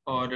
और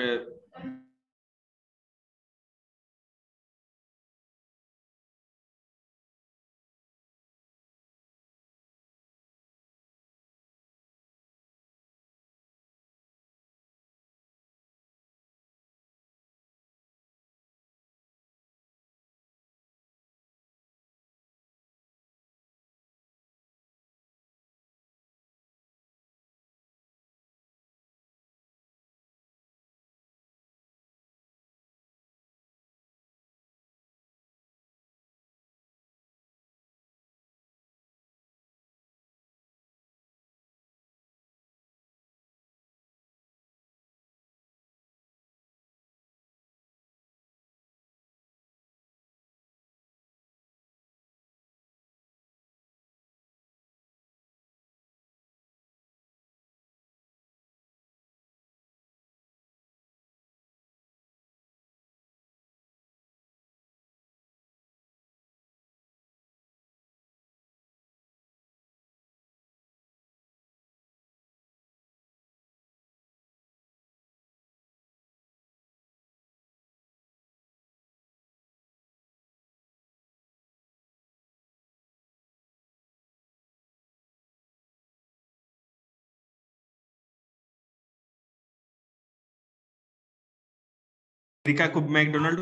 अमेरिका को मैकडोनाल्ड,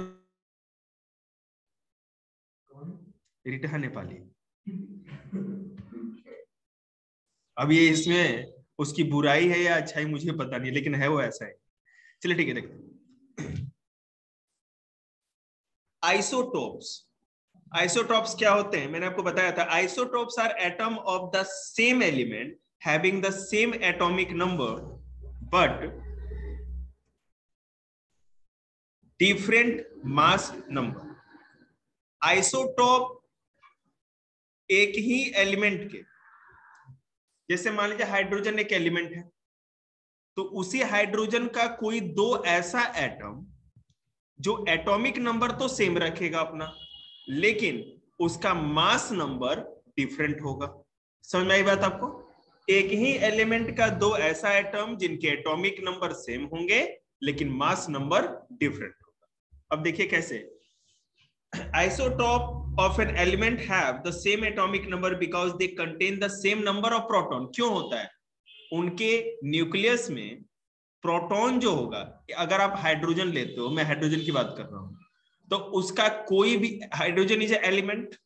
रिटा नेपाली। अब ये इसमें उसकी बुराई है या अच्छाई मुझे पता नहीं, लेकिन है वो ऐसा है। चलिए ठीक है, देखते। आइसोटोप्स, आइसोटोप्स क्या होते हैं? मैंने आपको बताया था, isotopes are atom of the same element having the same atomic number but different mass number. Isotope एक ही एलिमेंट के, जैसे मान लीजिए हाइड्रोजन एक एलिमेंट है, तो उसी हाइड्रोजन का कोई दो ऐसा एटम जो एटॉमिक नंबर तो सेम रखेगा अपना, लेकिन उसका मास नंबर डिफरेंट होगा। समझ में आई बात आपको? एक ही एलिमेंट का दो ऐसा एटम जिनके एटॉमिक नंबर सेम होंगे लेकिन मास नंबर डिफरेंट होगा। अब देखिए कैसे। Isotope of an element have the same atomic number because they contain the same number of proton। क्यों होता है? उनके न्यूक्लियस में प्रोटॉन जो होगा, अगर आप हाइड्रोजन लेते हो, मैं हाइड्रोजन की बात कर रहा हूं, तो उसका कोई भी, hydrogen is element,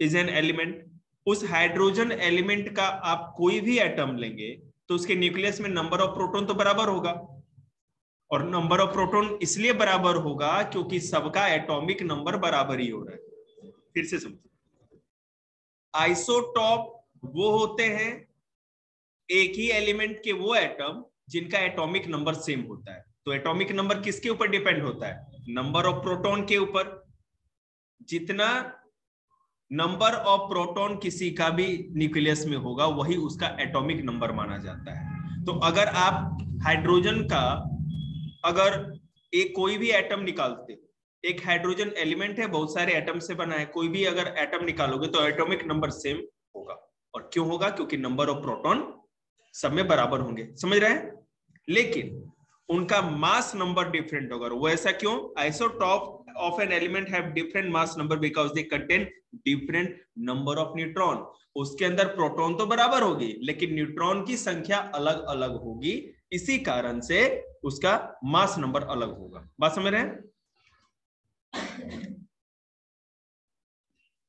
is an element, उस हाइड्रोजन एलिमेंट का आप कोई भी एटम लेंगे तो उसके न्यूक्लियस में नंबर ऑफ प्रोटॉन तो बराबर होगा, और नंबर ऑफ प्रोटॉन इसलिए बराबर होगा क्योंकि सबका एटॉमिक नंबर बराबर ही हो रहा है। फिर से समझो, आइसोटॉप वो होते हैं एक ही एलिमेंट के वो एटम जिनका एटॉमिक नंबर सेम होता है। तो एटॉमिक नंबर किसके ऊपर डिपेंड होता है? नंबर ऑफ प्रोटॉन के ऊपर। जितना नंबर ऑफ प्रोटॉन किसी का भी न्यूक्लियस में होगा वही उसका एटॉमिक नंबर माना जाता है। तो अगर आप हाइड्रोजन का, अगर एक कोई भी एटम निकालते हो, एक हाइड्रोजन एलिमेंट है, बहुत सारे एटम से बना है, कोई भी अगर एटम निकालोगे तो एटॉमिक नंबर सेम होगा। और क्यों होगा? क्योंकि नंबर ऑफ प्रोटॉन सब में बराबर होंगे। समझ रहे हैं? लेकिन उनका मास नंबर डिफरेंट होगा। वो ऐसा क्यों? Isotope of an element have different mass number because they contain different number of neutron। उसके अंदर प्रोटॉन तो बराबर होगी लेकिन न्यूट्रॉन की संख्या अलग अलग होगी, इसी कारण से उसका मास नंबर अलग होगा। बात समझ रहे हैं?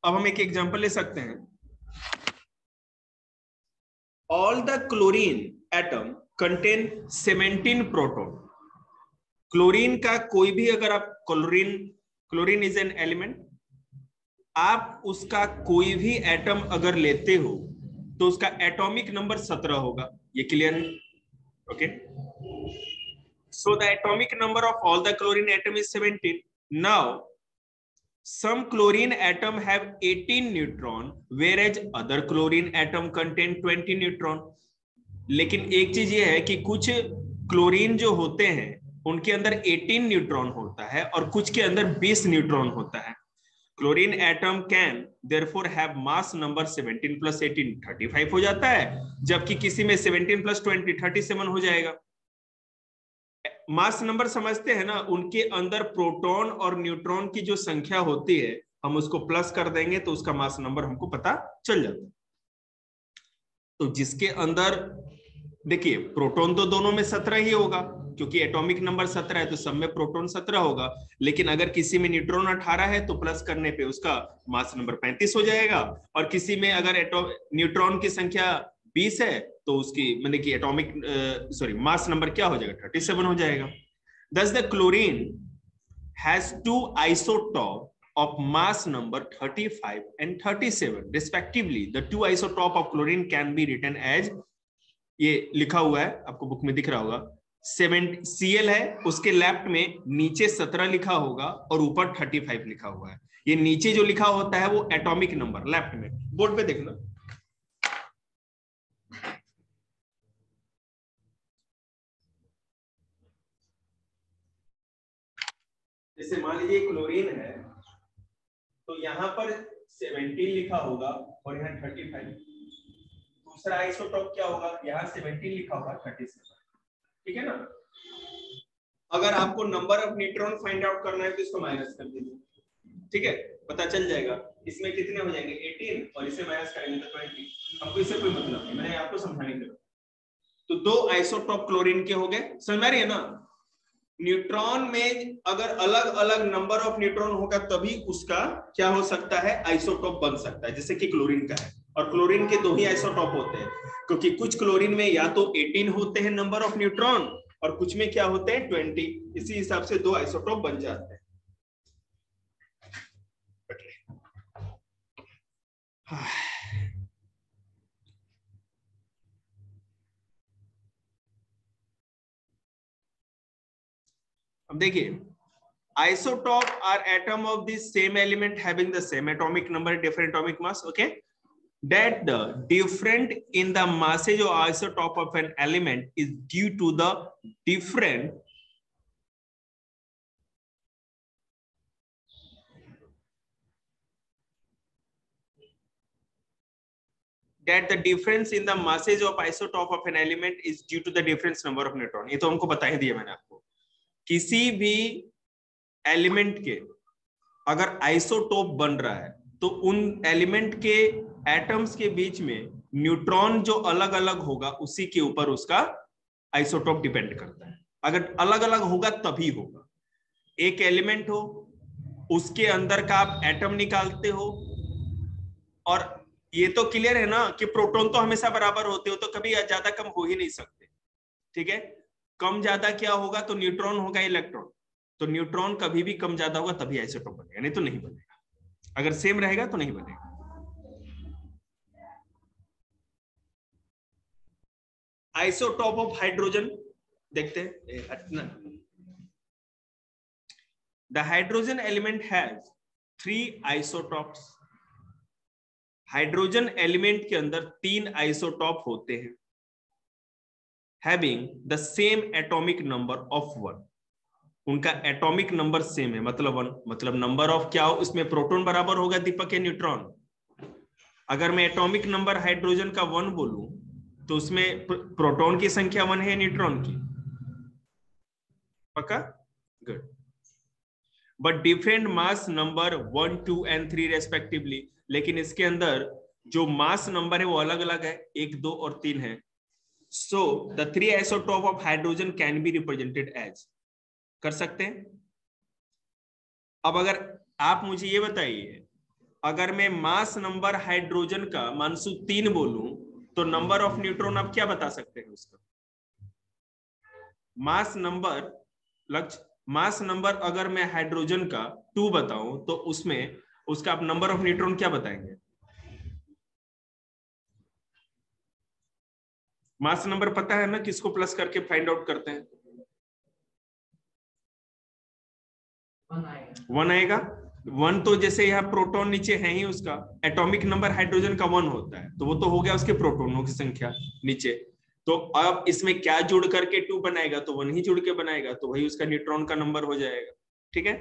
अब हम एक एग्जांपल ले सकते हैं। All the chlorine atom contain 17 proton। Chlorine का कोई भी, अगर आप क्लोरीन इज एन एलिमेंट, आप उसका कोई भी एटम अगर लेते हो तो उसका एटॉमिक नंबर 17 होगा। ये क्लियर है? Okay, so the atomic number of all the chlorine atom is 17। Now some chlorine atom have 18 neutron whereas other chlorine atom contain 20 neutron। लेकिन एक चीज ये है कि कुछ क्लोरीन जो होते हैं उनके अंदर 18 न्यूट्रॉन होता है और कुछ के अंदर 20 न्यूट्रॉन होता है। Chlorine atom can therefore have mass number 17 plus 18 35 हो जाता है, जबकि किसी में 17 प्लस 20 37 हो जाएगा। मास नंबर समझते हैं ना, उनके अंदर प्रोटॉन और न्यूट्रॉन की जो संख्या होती है हम उसको प्लस कर देंगे तो उसका मास नंबर हमको पता चल जाता है। तो जिसके अंदर देखिए प्रोटॉन तो दोनों में 17 ही होगा, क्योंकि एटॉमिक नंबर 17 है तो सब में प्रोटॉन 17 होगा। लेकिन अगर किसी में न्यूट्रॉन 18 है तो प्लस करने पे उसका मास नंबर 35 हो जाएगा, और किसी में अगर न्यूट्रॉन की संख्या 20 है तो उसकी मतलब कि एटॉमिक मास नंबर क्या हो जाएगा, 37 हो जाएगा। Thus the chlorine has two isotopes of mass number 35 and 37 respectively. The two isotopes of chlorine can be written as, ये लिखा हुआ है आपको बुक में दिख रहा होगा, 7 Cl है, उसके लेफ्ट में नीचे 17 लिखा होगा और ऊपर 35 लिखा हुआ है। ये नीचे जो लिखा होता है वो एटॉमिक नंबर, लेफ्ट में बोर्ड पे देखना। जैसे मान लीजिए क्लोरीन है तो यहाँ पर 17 लिखा होगा और यहाँ 35। दूसरा आइसोटॉप क्या होगा, यहाँ 17 लिखा होगा 37। ठीक है ना। अगर आपको number of neutron find out करना है तो इसको माइनस कर दीजिए, ठीक है, पता चल जाएगा। इसमें कितने हो जाएंगे 18 और इसे माइनस करेंगे तो 20। आपको इससे कोई मतलब नहीं, मैंने आपको समझाने के लिए। तो दो आइसोटॉप क्लोरीन के हो गए, समझ में आ रही है ना। न्यूट्रॉन में अगर अलग अलग नंबर ऑफ न्यूट्रॉन होगा तभी उसका क्या हो सकता है, आइसोटॉप बन सकता है, जैसे कि क्लोरीन का है। और क्लोरीन के दो ही आइसोटॉप होते हैं, क्योंकि कुछ क्लोरीन में या तो 18 होते हैं नंबर ऑफ न्यूट्रॉन और कुछ में क्या होते हैं 20। इसी हिसाब से दो आइसोटॉप बन जाते हैं। अब देखिए, isotope are atom of the same element having the same atomic number, different atomic mass. Okay, that the different in the masses of isotope of an element is due to the different that the difference in the masses of isotope of an element is due to the difference number of neutron. ये तो हमको बता ही दिया मैंने आपको। किसी भी element के अगर आइसोटोप बन रहा है तो उन एलिमेंट के एटम्स के बीच में न्यूट्रॉन जो अलग अलग होगा उसी के ऊपर उसका आइसोटोप डिपेंड करता है। अगर अलग अलग होगा तभी होगा। एक एलिमेंट हो उसके अंदर का आप एटम निकालते हो, और ये तो क्लियर है ना कि प्रोटॉन तो हमेशा बराबर होते हो, तो कभी ज्यादा कम हो ही नहीं सकते। ठीक है, कम ज्यादा क्या होगा, तो न्यूट्रॉन होगा इलेक्ट्रॉन, तो न्यूट्रॉन कभी भी कम ज्यादा होगा तभी आइसोटोप बनेगा, नहीं तो नहीं बनेगा। अगर सेम रहेगा तो नहीं बनेगा। आइसोटॉप ऑफ हाइड्रोजन देखते हैं। The hydrogen element has 3 isotopes. Hydrogen element के अंदर 3 आइसोटॉप होते हैं, having the same atomic number of 1। उनका एटॉमिक नंबर सेम है, मतलब 1, मतलब नंबर ऑफ क्या हो, उसमें प्रोटॉन बराबर होगा दीपक के न्यूट्रॉन। अगर मैं एटॉमिक नंबर हाइड्रोजन का 1 बोलूं तो उसमें प्रोटॉन की संख्या 1 है, न्यूट्रॉन की, पक्का, good. But different mass number 1, 2 and 3 respectively. लेकिन इसके अंदर जो मास नंबर है वो अलग अलग है, 1, 2 और 3 है। So the 3 isotope of hydrogen can be represented as, कर सकते हैं। अब अगर आप मुझे ये बताइए, अगर मैं मास नंबर हाइड्रोजन का मानसू 3 बोलूं तो नंबर ऑफ न्यूट्रॉन आप क्या बता सकते हैं उसका, मास नंबर, लक्ष्य मास नंबर अगर मैं हाइड्रोजन का 2 बताऊं तो उसमें उसका आप नंबर ऑफ न्यूट्रॉन क्या बताएंगे। मास नंबर पता है ना, किसको प्लस करके फाइंड आउट करते हैं, 1 आएगा। 1 तो जैसे यहाँ प्रोटॉन नीचे है ही, उसका एटॉमिक नंबर हाइड्रोजन का 1 होता है, तो वो तो हो गया उसके प्रोटॉनों की संख्या नीचे। तो अब इसमें क्या जुड़ करके 2 बनाएगा, तो 1 ही जुड़ के बनाएगा, तो वही उसका न्यूट्रॉन का नंबर हो जाएगा। ठीक है।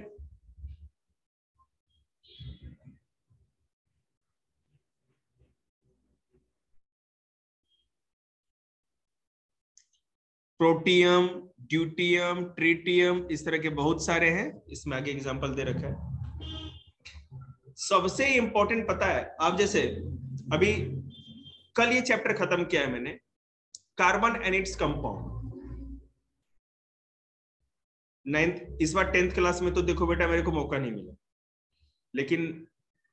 प्रोटियम, ड्यूटियम, ट्रिटियम, इस तरह के बहुत सारे हैं, इसमें आगे एग्जांपल दे रखा है। सबसे इंपॉर्टेंट पता है, आप जैसे अभी कल ये चैप्टर खत्म किया है मैंने, carbon and its compound. 9th, इस बार 10th क्लास में तो देखो बेटा मेरे को मौका नहीं मिला, लेकिन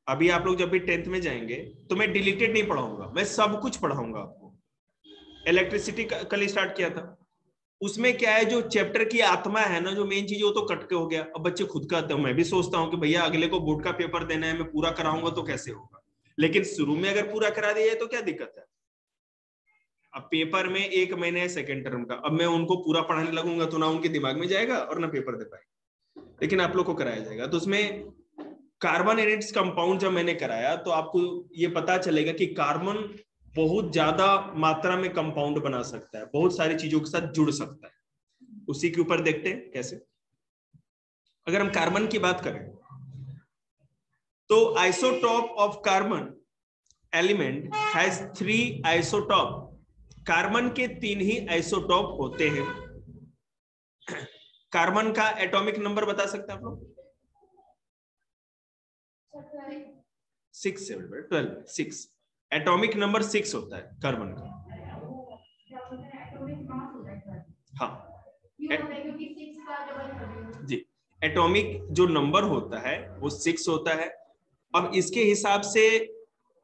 अभी आप लोग जब भी 10th में जाएंगे तो मैं डिलीटेड नहीं पढ़ाऊंगा, मैं सब कुछ पढ़ाऊंगा आपको। इलेक्ट्रिसिटी कल स्टार्ट किया था, उसमें क्या है, जो चैप्टर की आत्मा है ना, जो मेन चीज, वो तो कट के हो गया। अब बच्चे खुद का आते हैं, मैं भी सोचता हूँ कि भैया अगले को बोर्ड का पेपर देना है, मैं पूरा कराऊंगा तो कैसे होगा, लेकिन शुरू में अगर पूरा करा दिया तो क्या दिक्कत है। अब पेपर में 1 महीने है सेकेंड टर्म का, अब मैं उनको पूरा पढ़ाने लगूंगा तो ना उनके दिमाग में जाएगा और ना पेपर दे पाएंगे, लेकिन आप लोग को कराया जाएगा। तो उसमें कार्बन एंड इट्स कंपाउंड जब मैंने कराया तो आपको ये पता चलेगा कि कार्बन बहुत ज्यादा मात्रा में कंपाउंड बना सकता है, बहुत सारी चीजों के साथ जुड़ सकता है। उसी के ऊपर देखते हैं कैसे। अगर हम कार्बन की बात करें तो isotope of carbon element has 3 isotope. Carbon के 3 ही आइसोटॉप होते हैं। कार्बन का एटॉमिक नंबर बता सकते हैं आप लोग? 6 से 12, 6 एटॉमिक नंबर 6 होता है कार्बन का। हाँ जी, एटॉमिक जो नंबर होता है वो 6 होता है। अब इसके हिसाब से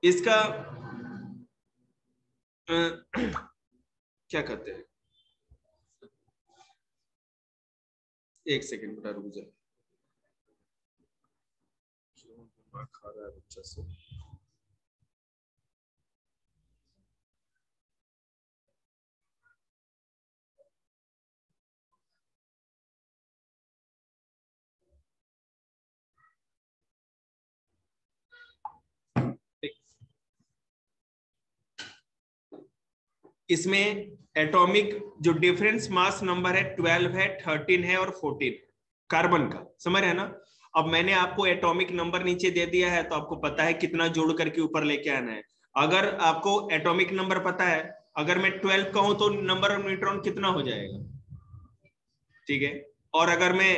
इसका क्या कहते हैं, एक सेकेंड बेटा रुक जाए, खा रहा है बच्चा से। इसमें एटॉमिक जो डिफरेंस मास नंबर है 12 है, 13 है और 14 कार्बन का, समझ रहे हैं ना। अब मैंने आपको एटॉमिक नंबर नीचे दे दिया है तो आपको पता है कितना जोड़ करके ऊपर लेके आना है। अगर आपको एटॉमिक नंबर पता है, अगर मैं 12 कहूं तो नंबर ऑफ न्यूट्रॉन कितना हो जाएगा, ठीक है। और अगर मैं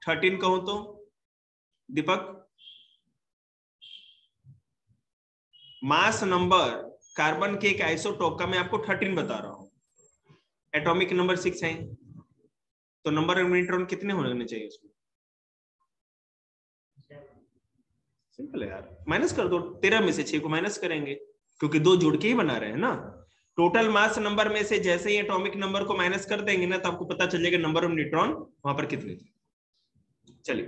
13 कहूं तो दीपक, मास नंबर कार्बन के एक आइसोटॉप का मैं आपको 13 बता रहा हूं, एटॉमिक नंबर 6 है, तो नंबर ऑफ न्यूट्रॉन कितने होने चाहिए उसमें? सिंपल है यार, माइनस कर दो, 13 में से 6 को माइनस करेंगे क्योंकि 2 जुड़ के ही बना रहे हैं ना। टोटल मास नंबर में से जैसे ही एटॉमिक नंबर को माइनस कर देंगे ना तो आपको पता चल जाएगा नंबर ऑफ न्यूट्रॉन वहां पर कितने थे। चलिए,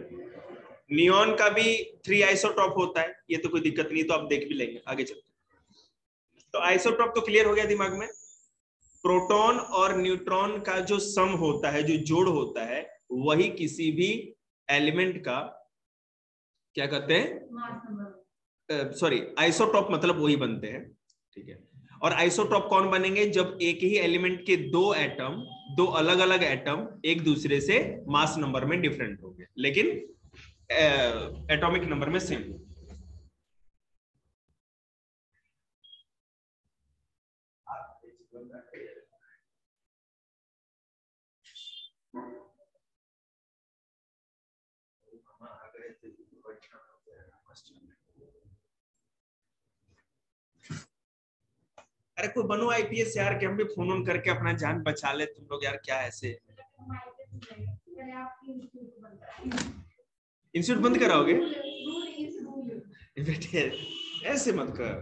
नियॉन का भी 3 आइसोटॉप होता है, ये तो कोई दिक्कत नहीं, तो आप देख भी लेंगे आगे चलते। तो आइसोटॉप तो क्लियर हो गया दिमाग में। प्रोटॉन और न्यूट्रॉन का जो सम होता है, जो जोड़ होता है, वही किसी भी एलिमेंट का क्या कहते हैं, सॉरी आइसोटॉप मतलब वही बनते हैं, ठीक है। और आइसोटॉप कौन बनेंगे, जब एक ही एलिमेंट के 2 एटम, 2 अलग अलग एटम एक दूसरे से मास नंबर में डिफरेंट होंगे लेकिन एटॉमिक नंबर में सेम। अरे कोई बनो आईपीएस यार, कि हम भी फोन ऑन करके अपना जान बचा ले, तुम लोग यार क्या ऐसे। इंस्टीट्यूट बंद कराओगे बेटे, ऐसे मत कर,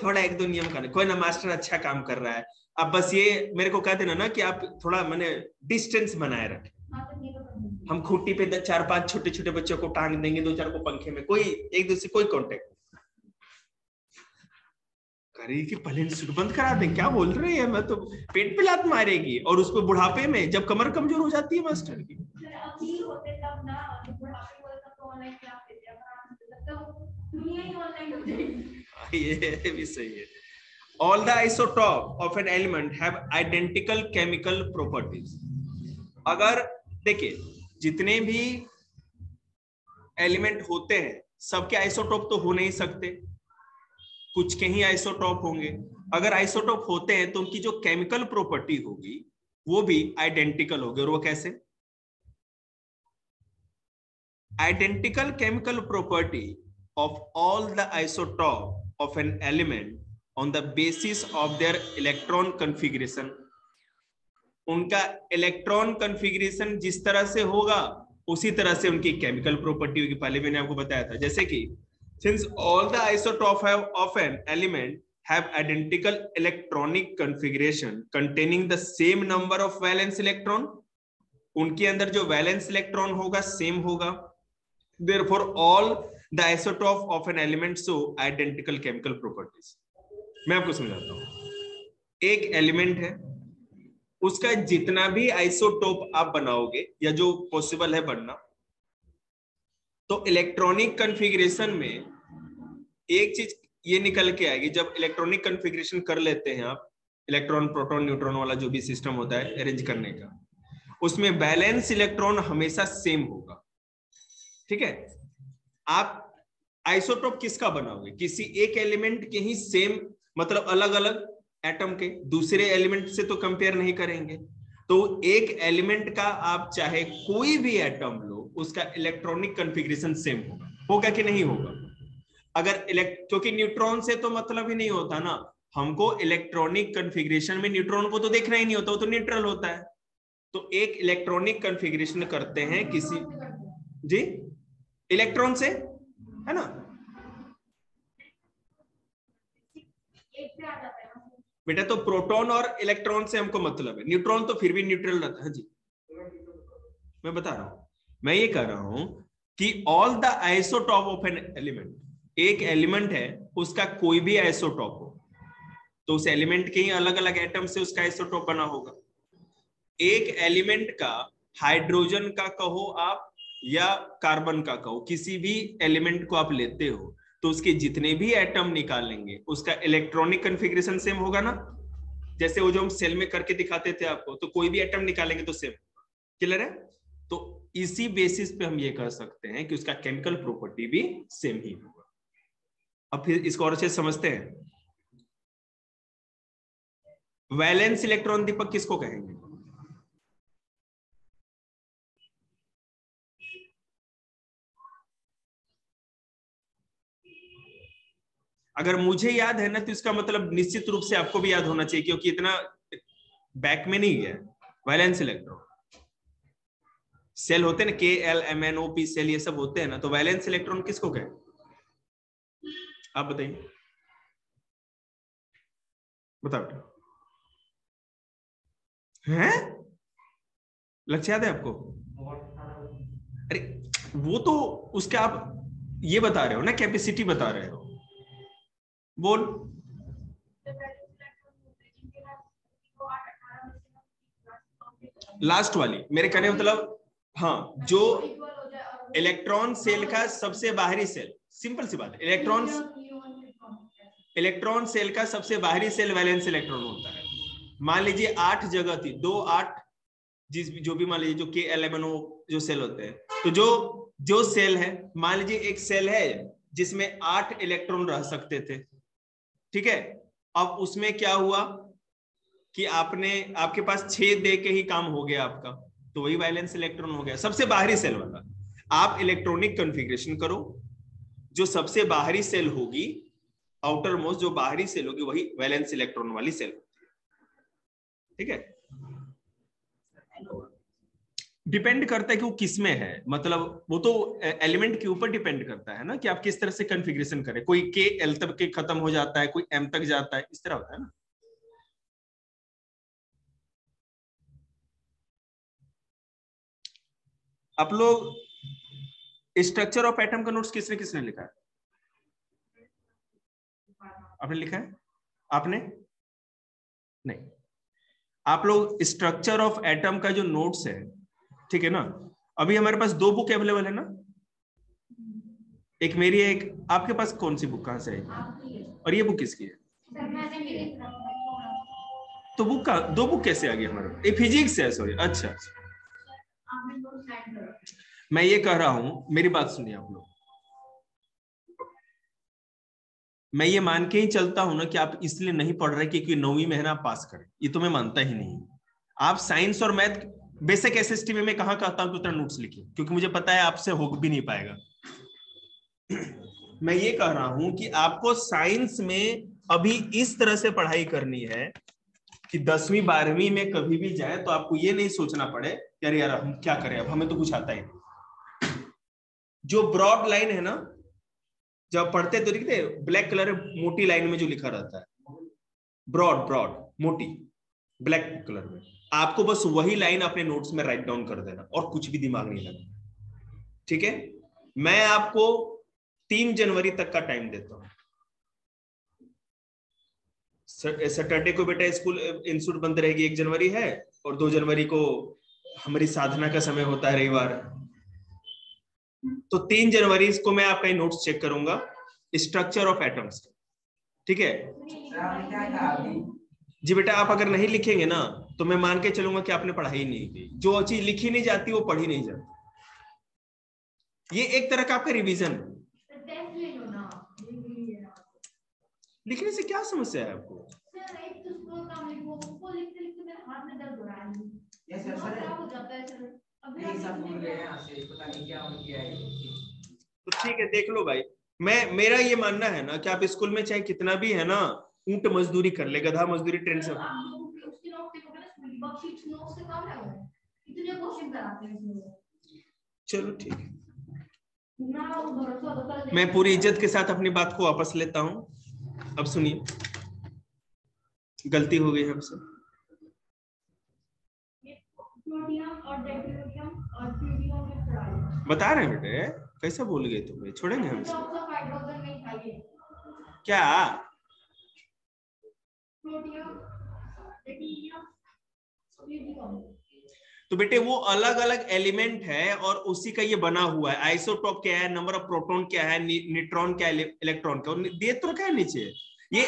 थोड़ा 1-2 नियम का, कोई ना मास्टर अच्छा काम कर रहा है। अब बस ये मेरे को कह देना ना कि आप थोड़ा मैंने डिस्टेंस बनाए रखें। हम खूंटी पे 4-5 छोटे छोटे बच्चों को टांग देंगे, 2-4 को पंखे में, कोई एक दूसरे कोई कांटेक्ट करेगी कि पहले इंस्टीट्यूट बंद करा दें, क्या बोल रहे हैं, मैं तो पेट पे लात मारेगी, और उसको बुढ़ापे में जब कमर कमजोर हो जाती है मास्टर की। ये भी सही है। All the isotope of an element have identical chemical properties. अगर देखिए जितने भी एलिमेंट होते हैं सबके आइसोटोप तो हो नहीं सकते, कुछ के ही आइसोटॉप होंगे। अगर आइसोटॉप होते हैं तो उनकी जो केमिकल प्रॉपर्टी होगी वो भी आइडेंटिकल होगी। और वो कैसे? Identical chemical property of all the isotope of an element on the basis of their electron configuration। उनका इलेक्ट्रॉन कॉन्फ़िगरेशन जिस तरह से होगा उसी तरह से उनकी केमिकल प्रॉपर्टी होगी। पहले मैंने आपको बताया था, जैसे कि since all the isotope of an element have identical electronic configuration containing the same number of valence electron, उनके अंदर जो वैलेंस इलेक्ट्रॉन होगा सेम होगा। Therefore all the isotope of an element show identical chemical properties। मैं आपको समझाता हूं। एक एलिमेंट है, उसका जितना भी आइसोटोप आप बनाओगे या जो पॉसिबल है बनना, तो इलेक्ट्रॉनिक कॉन्फ़िगरेशन में एक चीज ये निकल के आएगी। जब इलेक्ट्रॉनिक कॉन्फ़िगरेशन कर लेते हैं आप, इलेक्ट्रॉन प्रोटॉन न्यूट्रॉन वाला जो भी सिस्टम होता है अरेंज करने का, उसमें बैलेंस इलेक्ट्रॉन हमेशा सेम होगा। ठीक है? आप आइसोटोप किसका बनाओगे? किसी एक एलिमेंट के ही सेम, मतलब अलग अलग एटम के, दूसरे एलिमेंट से तो कंपेयर नहीं करेंगे। तो एक एलिमेंट का आप चाहे कोई भी एटम लो, उसका इलेक्ट्रॉनिक कॉन्फ़िगरेशन सेम होगा कि नहीं होगा? अगर क्योंकि न्यूट्रॉन से तो मतलब ही नहीं होता ना, हमको इलेक्ट्रॉनिक कॉन्फ़िगरेशन में न्यूट्रॉन को तो देखना ही नहीं होता, वो तो न्यूट्रल होता है। तो एक इलेक्ट्रॉनिक कॉन्फ़िगरेशन करते हैं किसी, जी, इलेक्ट्रॉन से, है ना बेटा? तो प्रोटॉन और इलेक्ट्रॉन से हमको मतलब है, न्यूट्रॉन तो फिर भी न्यूट्रल रहता है। जी, मैं बता रहा हूं, मैं ये कह रहा हूं कि all the isotope of an element, एक एलिमेंट है उसका कोई भी आइसोटॉप हो तो उस एलिमेंट के ही अलग अलग एटम से उसका आइसोटॉप बना होगा। एक एलिमेंट का हाइड्रोजन का कहो आप या कार्बन का कहो, किसी भी एलिमेंट को आप लेते हो तो उसके जितने भी एटम निकालेंगे उसका इलेक्ट्रॉनिक कॉन्फ़िगरेशन सेम होगा ना। जैसे वो जो हम सेल में करके दिखाते थे आपको, तो कोई भी एटम निकालेंगे तो सेम होगा। क्लियर है? तो इसी बेसिस पे हम ये कह सकते हैं कि उसका केमिकल प्रॉपर्टी भी सेम ही होगा। अब फिर इसको और अच्छे से समझते हैं। वैलेंस इलेक्ट्रॉन दीपक किसको कहेंगे? अगर मुझे याद है ना तो इसका मतलब निश्चित रूप से आपको भी याद होना चाहिए, क्योंकि इतना बैक में नहीं गया। वैलेंस इलेक्ट्रॉन सेल होते हैं ना, KLMNOP सेल, ये सब होते हैं ना, तो वैलेंस इलेक्ट्रॉन किसको कहें? आप बताइए, बताओ। हैं? लक्ष्य याद है आपको? अरे वो तो उसके आप ये बता रहे हो ना, कैपेसिटी बता रहे हो। बोल। लास्ट वाली मेरे कहने मतलब, हाँ, जो इलेक्ट्रॉन सेल का सबसे बाहरी सेल, सिंपल सी बात है, इलेक्ट्रॉन सेल का सबसे बाहरी सेल वैलेंस इलेक्ट्रॉन होता है। मान लीजिए 8 जगह थी, 2 8, जो भी मान लीजिए जो K11O जो सेल होते हैं, तो जो सेल है, मान लीजिए एक सेल है जिसमें 8 इलेक्ट्रॉन रह सकते थे। ठीक है? अब उसमें क्या हुआ कि आपके पास 6 दे के ही काम हो गया आपका, तो वही वैलेंस इलेक्ट्रॉन हो गया, सबसे बाहरी सेल वाला। आप इलेक्ट्रॉनिक कॉन्फ़िगरेशन करो, जो सबसे बाहरी सेल होगी, आउटर मोस्ट जो बाहरी सेल होगी, वही वैलेंस इलेक्ट्रॉन वाली सेल होती है। ठीक है? डिपेंड करता है कि वो किसमें है, मतलब वो तो एलिमेंट के ऊपर डिपेंड करता है ना कि आप किस तरह से कॉन्फ़िगरेशन करें। कोई KL तक के खत्म हो जाता है, कोई M तक जाता है, इस तरह होता है ना। आप लोग स्ट्रक्चर ऑफ एटम का नोट्स किसने किसने लिखा है? आपने लिखा है? आपने नहीं? आप लोग स्ट्रक्चर ऑफ एटम का जो नोट्स है, ठीक है ना, अभी हमारे पास 2 बुक अवेलेबल है ना, एक मेरी है, एक आपके पास। कौन सी बुक, कहां से आई? और ये बुक किसकी है? तो बुक का 2 बुक कैसे आ गई हमारे? एक फिजिक्स है, सॉरी। अच्छा, मैं ये कह रहा हूं, मेरी बात सुनिए आप लोग। मैं ये मान के ही चलता हूं ना कि आप इसलिए नहीं पढ़ रहे क्योंकि 9वीं में है ना आप पास करें, ये तो मैं मानता ही नहीं। आप साइंस और मैथ बेसिक एसएसटी में मैं कहां कहता हूं कि उतना नोट्स लिखिए, क्योंकि मुझे पता है आपसे हो भी नहीं पाएगा। मैं ये कह रहा हूं कि आपको साइंस में अभी इस तरह से पढ़ाई करनी है कि 10वीं 12वीं में कभी भी जाए तो आपको ये नहीं सोचना पड़े कि अरे यार हम क्या करें, अब हमें तो कुछ आता ही नहीं। जो ब्रॉड लाइन है ना, जब पढ़ते तो दिखते ब्लैक कलर मोटी लाइन में जो लिखा रहता है, ब्रॉड ब्रॉड मोटी ब्लैक कलर में, आपको बस वही लाइन अपने नोट्स में राइट डाउन कर देना और कुछ भी दिमाग नहीं लगना। ठीक है, मैं आपको 3 जनवरी तक का टाइम देता हूं। सैटरडे को बेटा स्कूल इंस्टीट्यूट बंद रहेगी, 1 जनवरी है, और 2 जनवरी को हमारी साधना का समय होता है रविवार। तो 3 जनवरी को मैं आपका नोट्स चेक करूंगा स्ट्रक्चर ऑफ एटम्स। ठीक है जी बेटा, आप अगर नहीं लिखेंगे ना तो मैं मान के चलूंगा कि आपने पढ़ाई नहीं की। जो चीज लिखी नहीं जाती वो पढ़ी नहीं जाती। ये एक तरह का आपका रिवीजन। लिखने से क्या समस्या है आपको? तो ठीक है, देख लो भाई, मेरा ये मानना है ना कि आप स्कूल में चाहे कितना भी है ना ऊंट मजदूरी कर ले, गधा मजदूरी ट्रेन से। चलो ठीक है, मैं पूरी इज्जत के साथ अपनी बात को वापस लेता हूं। अब सुनिए, गलती हो गई हमसे। बता रहे हैं बेटे, कैसा भूल गए तुम? छोड़ेंगे हम क्या? तो बेटे वो अलग अलग एलिमेंट है और उसी का ये बना हुआ है। आइसोटॉप क्या है, नंबर ऑफ प्रोटॉन क्या है, न्यूट्रॉन क्या है, इलेक्ट्रॉन क्या है, दे तो रखा है नीचे। ये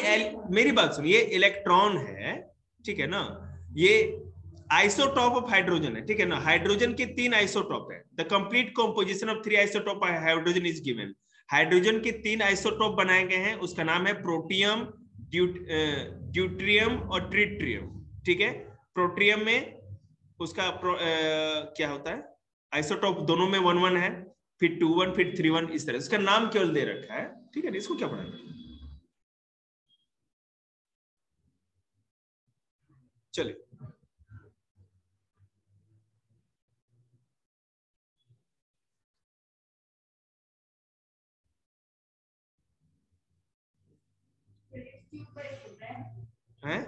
मेरी बात सुनिए, ये इलेक्ट्रॉन है, ठीक है ना, ये आइसोटॉप ऑफ हाइड्रोजन है, ठीक है ना। हाइड्रोजन के 3 आइसोटॉप है। The complete composition of 3 isotope hydrogen is given. Hydrogen के 3 आइसोटॉप बनाए गए हैं, उसका नाम है प्रोटियम, ड्यूट्रियम और ट्रिटियम। ठीक है, प्रोटियम में उसका क्या होता है, आइसोटॉप दोनों में 1 1 है, फिर 2 1 फिर 3 1, इस तरह इसका नाम केवल दे रखा है। ठीक है, इसको क्या पढ़ाना? चलिए, हैं?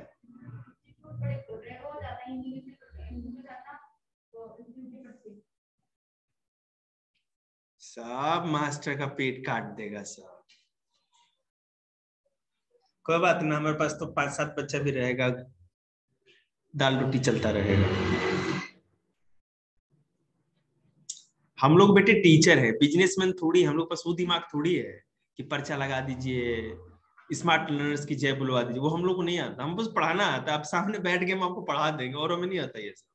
सब मास्टर का पेट काट देगा सब। कोई बात ना, हमारे पास तो 5 7 बच्चा भी रहेगा, दाल रोटी चलता रहेगा। हम लोग बेटे टीचर है, बिजनेसमैन थोड़ी। हम लोग पास वो दिमाग थोड़ी है कि पर्चा लगा दीजिए, स्मार्ट लर्नर्स की जय बुलवा दीजिए। वो हम लोग को नहीं आता, हम बस पढ़ाना आता है। आप सामने बैठ के हम आपको पढ़ा देंगे, और हमें नहीं आता ये सब।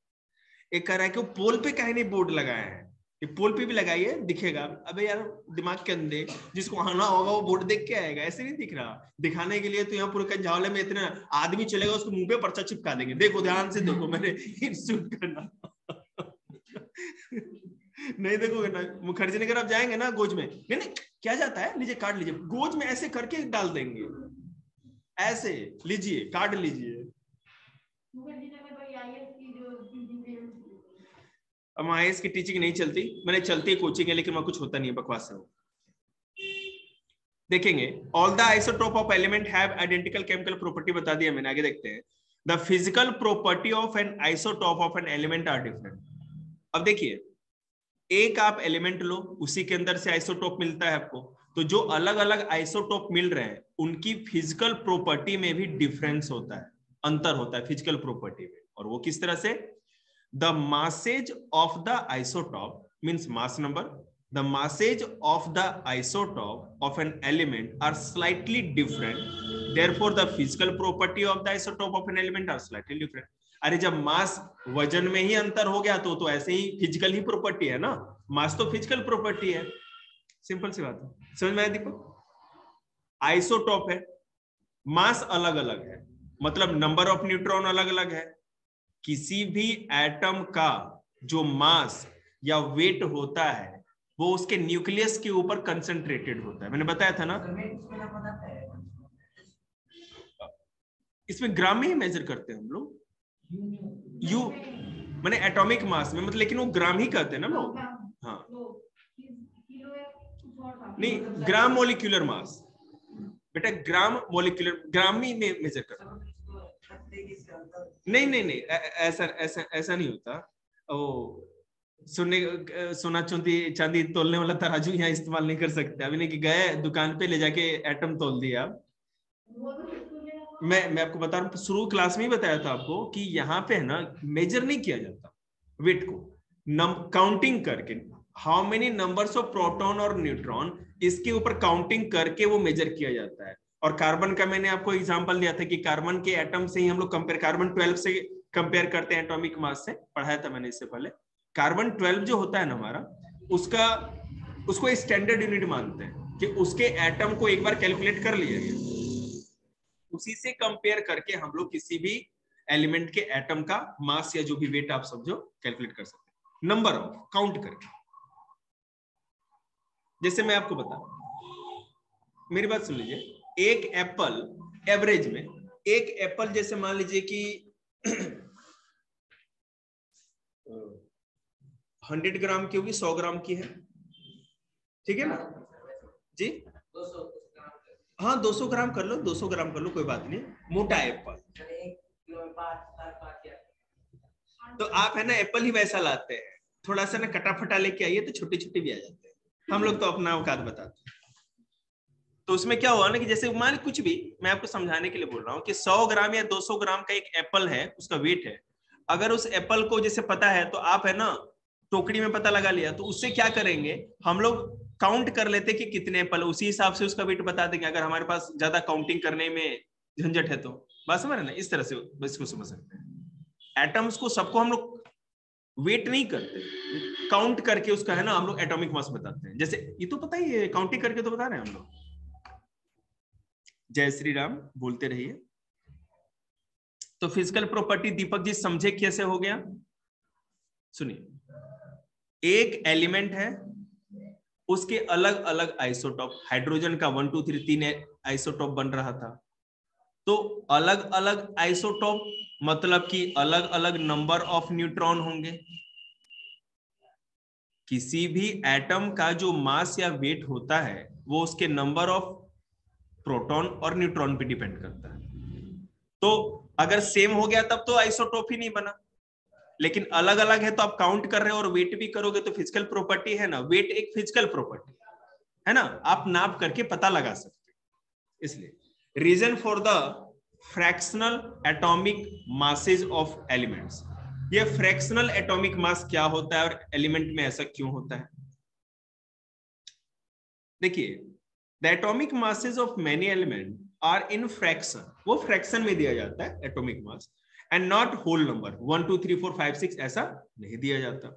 एक कह रहा है कि पोल पे काहे नहीं बोर्ड लगाए हैं, ये पोल पे भी लगाइए, दिखेगा। अबे यार दिमाग के अंदे, जिसको आना होगा वो बोर्ड देख के आएगा, ऐसे नहीं दिख रहा। दिखाने के लिए तो यहाँ पूरे कंझावले में इतना आदमी चलेगा, उसको मुंह पे पर्चा चिपका देंगे, देखो ध्यान से देखो, मैंने इंस्टीट्यूट करना। नहीं देखोगे ना, मुखर्जी नगर आप जाएंगे ना, गोज में नहीं नहीं क्या जाता है, लीजिए काट लीजिए, गोज में ऐसे करके डाल देंगे, ऐसे लीजिए काट लीजिए। अब आईएएस की टीचिंग नहीं चलती, मैंने चलती है कोचिंग है, लेकिन वहां कुछ होता नहीं है, बकवास है। देखेंगे, all the isotope of element have identical chemical property, बता दिया मैंने। आगे देखते हैं, the physical property of an isotope of an element are different. अब देखिए, एक आप एलिमेंट लो, उसी के अंदर से आइसोटोप मिलता है आपको, तो जो अलग अलग आइसोटोप मिल रहे हैं उनकी फिजिकल प्रॉपर्टी में भी डिफरेंस होता है, अंतर होता है फिजिकल प्रॉपर्टी में। और वो किस तरह से? The masses of the isotope means mass number, the masses of the isotope of an element are slightly different, therefore the physical property of the isotope of an element are slightly different. अरे जब मास वजन में ही अंतर हो गया तो ऐसे ही physical ही property है ना, मास तो फिजिकल प्रॉपर्टी है। सिंपल सी बात है, समझ में आया दीपक? आइसोटॉप है, मास अलग अलग है, मतलब नंबर ऑफ न्यूट्रॉन अलग अलग है। किसी भी एटम का जो मास या वेट होता है वो उसके न्यूक्लियस के ऊपर कंसंट्रेटेड होता है, मैंने बताया था ना। इसमें ग्राम में ही मेजर करते हैं हम लोग, यू माने एटॉमिक मास में, मतलब लेकिन वो ग्राम ही कहते हैं ना लोग। हाँ नहीं, ग्राम मोलिक्यूलर मास बेटा, ग्राम मोलिक्यूलर, ग्राम में मेजर करते हैं। नहीं नहीं नहीं, ऐसा ऐसा ऐसा नहीं होता। ओ सोना चांदी तोलने वाला तराजू यहाँ इस्तेमाल नहीं कर सकते। अभी नहीं कि गए दुकान पे ले जाके एटम तोल दिया। मैं आपको बता रहा हूँ, शुरू क्लास में ही बताया था आपको कि यहाँ पे है ना मेजर नहीं किया जाता वेट को, काउंटिंग करके how many numbers of proton और न्यूट्रॉन, इसके ऊपर काउंटिंग करके वो मेजर किया जाता है। और कार्बन का मैंने आपको एग्जांपल दिया था कि कार्बन के एटम से ही हम लोग कंपेयर, कार्बन 12 से कंपेयर करते हैं एटॉमिक मास से, पढ़ाया था मैंने इससे पहले। कार्बन 12 जो होता है ना हमारा, उसको स्टैंडर्ड यूनिट मानते हैं कि उसके एटम को एक बार कैलकुलेट कर लिया गया, उसी से कंपेयर करके हम लोग किसी भी एलिमेंट के एटम का मास या जो भी वेट आप समझो कैलकुलेट कर सकते हैं, नंबर ऑफ काउंट करके। जैसे मैं आपको बता, मेरी बात सुन लीजिए, एक एप्पल एवरेज में, एक एप्पल जैसे मान लीजिए कि 100 ग्राम की होगी, 100 ग्राम की है, ठीक है ना जी। हाँ 200 ग्राम कर लो, 200 ग्राम कर लो, कोई बात नहीं, मोटा एप्पल। तो आप है ना एप्पल ही वैसा लाते हैं, थोड़ा सा ना कटा फटा लेके आइए तो छोटे छोटे भी आ जाते हैं, हम लोग तो अपना औकात बताते हैं। तो उसमें क्या हुआ ना कि जैसे मान कुछ भी, मैं आपको समझाने के लिए बोल रहा हूँ कि 100 ग्राम या 200 ग्राम का एक एप्पल है, उसका वेट है। अगर उस एप्पल को जैसे पता है तो आप है ना टोकरी में पता लगा लिया, तो उससे क्या करेंगे हम लोग काउंट कर लेते कि कितने एप्पल, उसी हिसाब से उसका वेट बता देंगे, अगर हमारे पास ज्यादा काउंटिंग करने में झंझट है तो। बात समझ रहे ना, इस तरह से इसको समझ सकते हैं। एटम्स को सबको हम लोग वेट नहीं करते, काउंट करके उसका है ना हम लोग एटॉमिक मास बताते हैं। जैसे ये तो पता ही है, काउंटिंग करके तो बता रहे हैं हम लोग। जय श्री राम बोलते रहिए। तो फिजिकल प्रॉपर्टी दीपक जी समझे कैसे हो गया? सुनिए, एक एलिमेंट है, उसके अलग अलग आइसोटॉप, हाइड्रोजन का 1 2 3 3 आइसोटॉप बन रहा था। तो अलग अलग आइसोटॉप मतलब कि अलग अलग नंबर ऑफ न्यूट्रॉन होंगे। किसी भी एटम का जो मास या वेट होता है वो उसके नंबर ऑफ प्रोटॉन और न्यूट्रॉन पे डिपेंड करता है। तो अगर सेम हो गया तब तो आइसोटॉप ही नहीं बना, लेकिन अलग अलग है तो आप काउंट कर रहे हो और वेट भी करोगे तो फिजिकल प्रॉपर्टी है ना, वेट एक फिजिकल प्रॉपर्टी है ना, आप नाप करके पता लगा सकते हो। इसलिए reason for the fractional atomic masses of elements, ये फ्रैक्शनल एटॉमिक मास क्या होता है और एलिमेंट में ऐसा क्यों होता है। देखिए, the atomic masses of many element are in fraction, वो फ्रैक्शन में दिया जाता है atomic mass, and not whole number 1 2 3 4 5 6 ऐसा नहीं दिया जाता।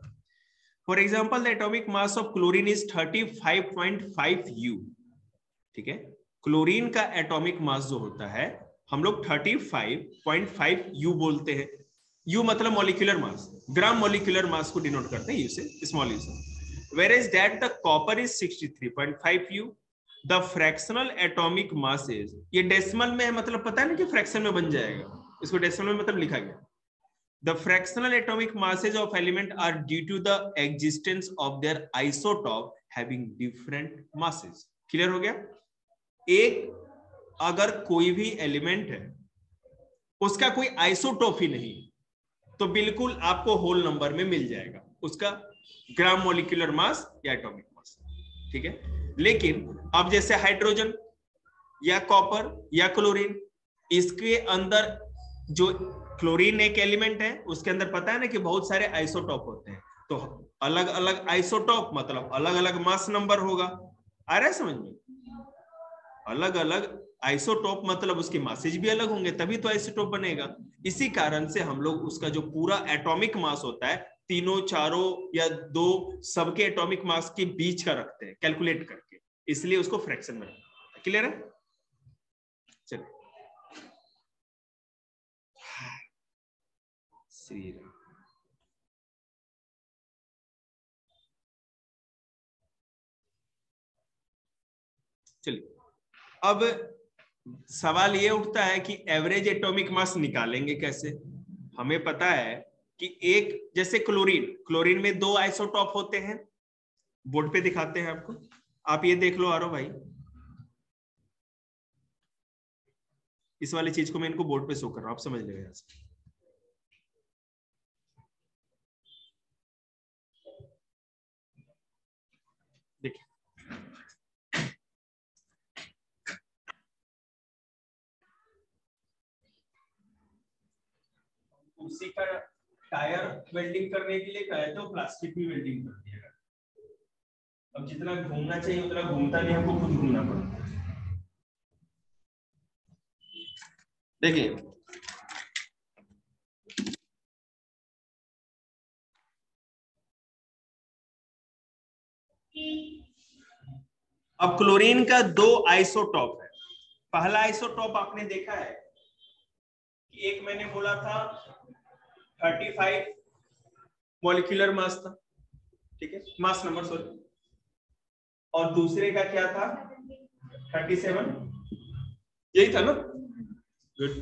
For example the atomic mass of chlorine is 35.5 U, ठीक है। क्लोरीन का एटॉमिक मास जो होता है हम लोग 35.5 U बोलते हैं। U मतलब molecular mass, gram molecular mass को डिनोट करते हैं यू से, स्मॉल यू से। whereas that the copper is 63.5 U, the fractional atomic mass is, ये डेसिमल में है मतलब पता है ना कि फ्रैक्शन में बन जाएगा, इसको डेसिमल में मतलब लिखा गया। The fractional atomic masses of element are due to the existence of their isotope having different masses. Clear हो गया? एक अगर कोई भी एलिमेंट है उसका कोई आइसोटोप ही नहीं तो बिल्कुल आपको होल नंबर में मिल जाएगा उसका ग्राम मॉलिक्यूलर मास या एटॉमिक मास, ठीक है। लेकिन अब जैसे हाइड्रोजन या कॉपर या क्लोरीन, इसके अंदर जो क्लोरीन एक एलिमेंट है उसके अंदर पता है ना कि बहुत सारे आइसोटॉप होते हैं, तो अलग अलग आइसोटॉप मतलब अलग अलग मास नंबर होगा। आ रहा है समझ में? अलग अलग आइसोटॉप मतलब उसके मासेज भी अलग होंगे तभी तो आइसोटॉप बनेगा। इसी कारण से हम लोग उसका जो पूरा एटॉमिक मास होता है तीनों चारों या दो सबके एटॉमिक मास के बीच का रखते हैं कैलकुलेट करके, इसलिए उसको फ्रैक्शन में रखते हैं। क्लियर है? चलिए, श्री राम। चलिए, अब सवाल ये उठता है कि एवरेज एटॉमिक मास निकालेंगे कैसे। हमें पता है कि एक, जैसे क्लोरीन, क्लोरीन में 2 आइसोटॉप होते हैं, बोर्ड पे दिखाते हैं आपको, आप ये देख लो आरो भाई, इस वाली चीज को मैं इनको बोर्ड पे शो कर रहा हूं, आप समझ लेंगे यहां से। देखिए, उसी का टायर वेल्डिंग करने के लिए कहे तो प्लास्टिक भी वेल्डिंग कर दिया। अब जितना घूमना चाहिए उतना घूमता नहीं, हमको खुद घूमना पड़ता है। देखिए, अब क्लोरीन का 2 आइसोटॉप है। पहला आइसोटॉप आपने देखा है कि एक मैंने बोला था 35 मॉलिक्यूलर मास था, ठीक है, मास नंबर सॉरी, और दूसरे का क्या था 37, यही था ना। गुड।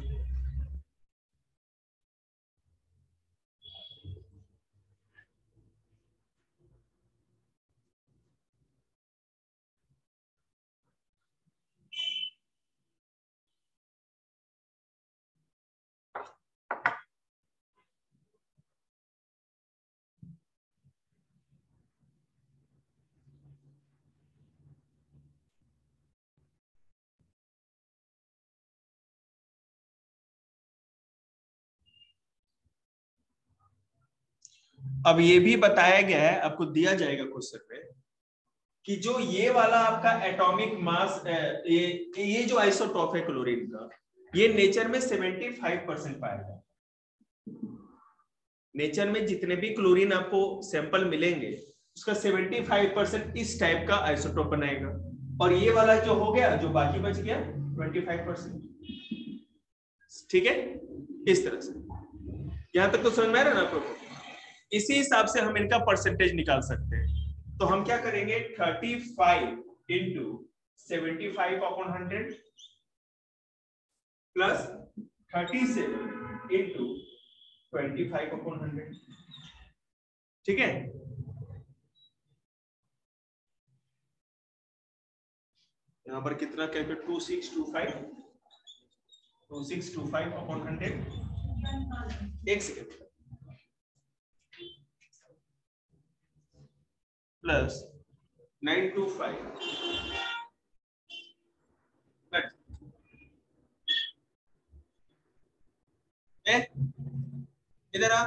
अब ये भी बताया गया है, आपको दिया जाएगा क्वेश्चन में, कि जो ये वाला आपका एटॉमिक मास, ये जो आइसोटॉप है क्लोरीन का, ये नेचर में 75% पाएगा। नेचर में जितने भी क्लोरीन आपको सैंपल मिलेंगे उसका 75% इस टाइप का आइसोटॉप बनाएगा, और ये वाला जो हो गया, जो बाकी बच गया 25%। ठीक है, इस तरह से। यहां तक तो समझ में आ रहा है ना आपको? इसी हिसाब से हम इनका परसेंटेज निकाल सकते हैं। तो हम क्या करेंगे, 35 इंटू 75/100 प्लस 37 इंटू 25/100। ठीक है, यहां पर कितना कैलकुलेट, 2625/100। एक सेकेंड, प्लस 925 इधर आ,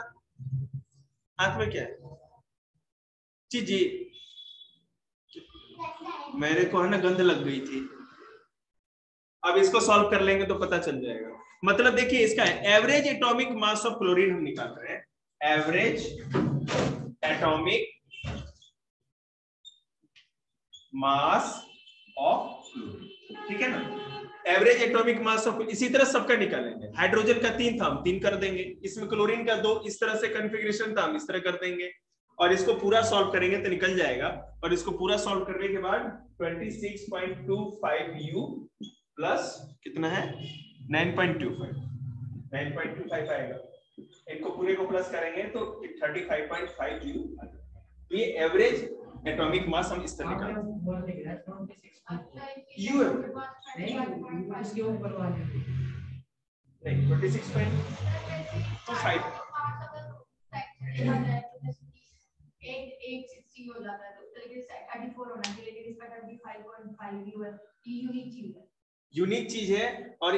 हाथ में क्या है जी, मेरे को है ना गंध लग गई थी। अब इसको सॉल्व कर लेंगे तो पता चल जाएगा। मतलब देखिए, इसका average atomic mass of chlorine हम निकाल रहे हैं, average atomic mass of chlorine, ठीक है ना। एवरेज एटॉमिक मास ऑफ, इसी तरह सबका निकालेंगे। हाइड्रोजन का 3 था, हम 3 कर देंगे। इसमें क्लोरीन का 2 इस तरह से कॉन्फ़िगरेशन था, हम इस तरह कर देंगे, और इसको पूरा सॉल्व करेंगे तो निकल जाएगा। और इसको पूरा सॉल्व करने के बाद 26.25 U प्लस कितना है 9.25 आएगा। इनको पूरे को प्लस करेंगे तो 35.5U। तो ये एवरेज एटॉमिक मास हम इस तरह निकालेंगे। U है नहीं, उसके ऊपर वाले नहीं, 26.25 860 हो जाता है, तो तरीके से 34 होना चाहिए, लेकिन इसका 35.5 है। यूनिक चीज है। और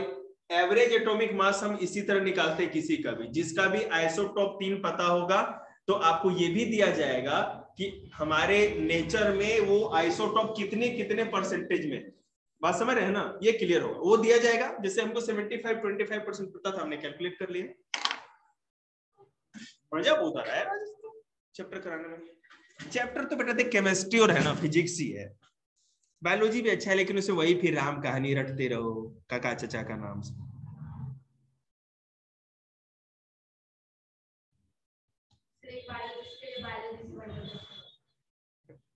एवरेज एटॉमिक मास हम इसी तरह निकालते हैं किसी का भी, जिसका भी आइसोटॉप 3 पता होगा तो आपको ये भी दिया जाएगा कि हमारे नेचर में वो आइसोटॉप कितने कितने परसेंटेज में। बात समझ रहे हैं ना, ये क्लियर होगा, वो दिया जाएगा। जैसे हमको 75-25% पता था, हमने कैलकुलेट कर लिया। मजा बहुत आ रहा है चैप्टर कराने में। चैप्टर तो बेटा देख केमिस्ट्री और है ना फिजिक्स ही है, बायोलॉजी भी अच्छा है, लेकिन उसे वही फिर राम कहानी रटते रहो काका चचा का नाम से।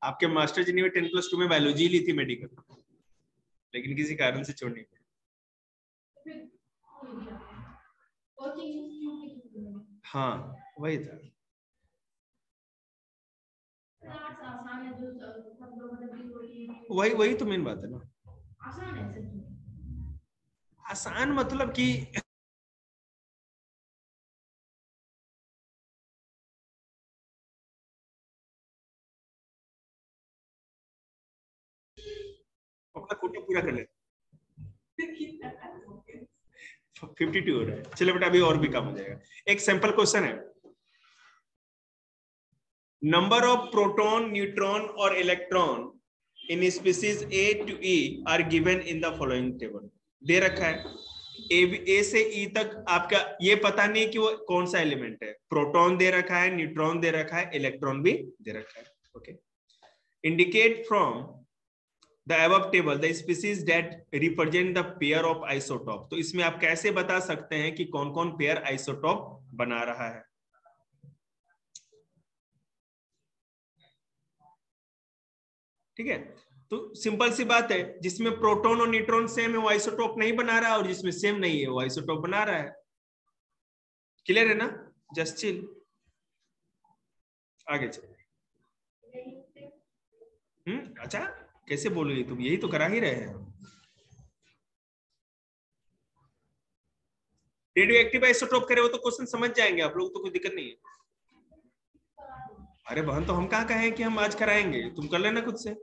आपके मास्टर जी ने 10+2 में बायोलॉजी ली थी मेडिकल, लेकिन किसी कारण से छोड़नी पड़ी। हाँ वही था। वही वही तो मेन बात है ना, आसान मतलब कि अपना कोटा पूरा कर ले। 52 हो रहा है, चलो बेटा अभी और भी कम हो जाएगा। एक सिंपल क्वेश्चन है, नंबर ऑफ प्रोटॉन, न्यूट्रॉन और electron in species A to E are given in the following table. दे रखा है ए से ई तक, आपका ये पता नहीं कि वो कौन सा एलिमेंट है। प्रोटॉन दे रखा है, न्यूट्रॉन दे रखा है, इलेक्ट्रॉन भी दे रखा है। Okay, indicate from the above table the species that represent the pair of isotope। तो इसमें आप कैसे बता सकते हैं कि कौन कौन पेयर आइसोटोप बना रहा है? ठीक है, तो सिंपल सी बात है, जिसमें प्रोटॉन और न्यूट्रॉन सेम है वो आइसोटोप नहीं बना रहा है, और जिसमें सेम नहीं है वो आइसोटोप बना रहा है। क्लियर है ना? जस्ट चिल, आगे चलो। अच्छा कैसे बोलोगे तुम, यही तो करा ही रहे हैं। रेडियो एक्टिव आइसोटोप करे हो तो क्वेश्चन समझ जाएंगे आप लोग, तो कोई दिक्कत नहीं है। अरे बहन, तो हम कहाँ कहें कि हम आज कराएंगे, तुम कर लेना खुद से।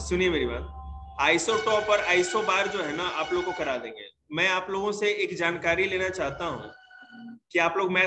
सुनिए मेरी बात, आइसोटोप और आइसोबार जो है ना, आप लोगों को करा देंगे। मैं आप लोगों से एक जानकारी लेना चाहता हूं कि आप लोग मैथ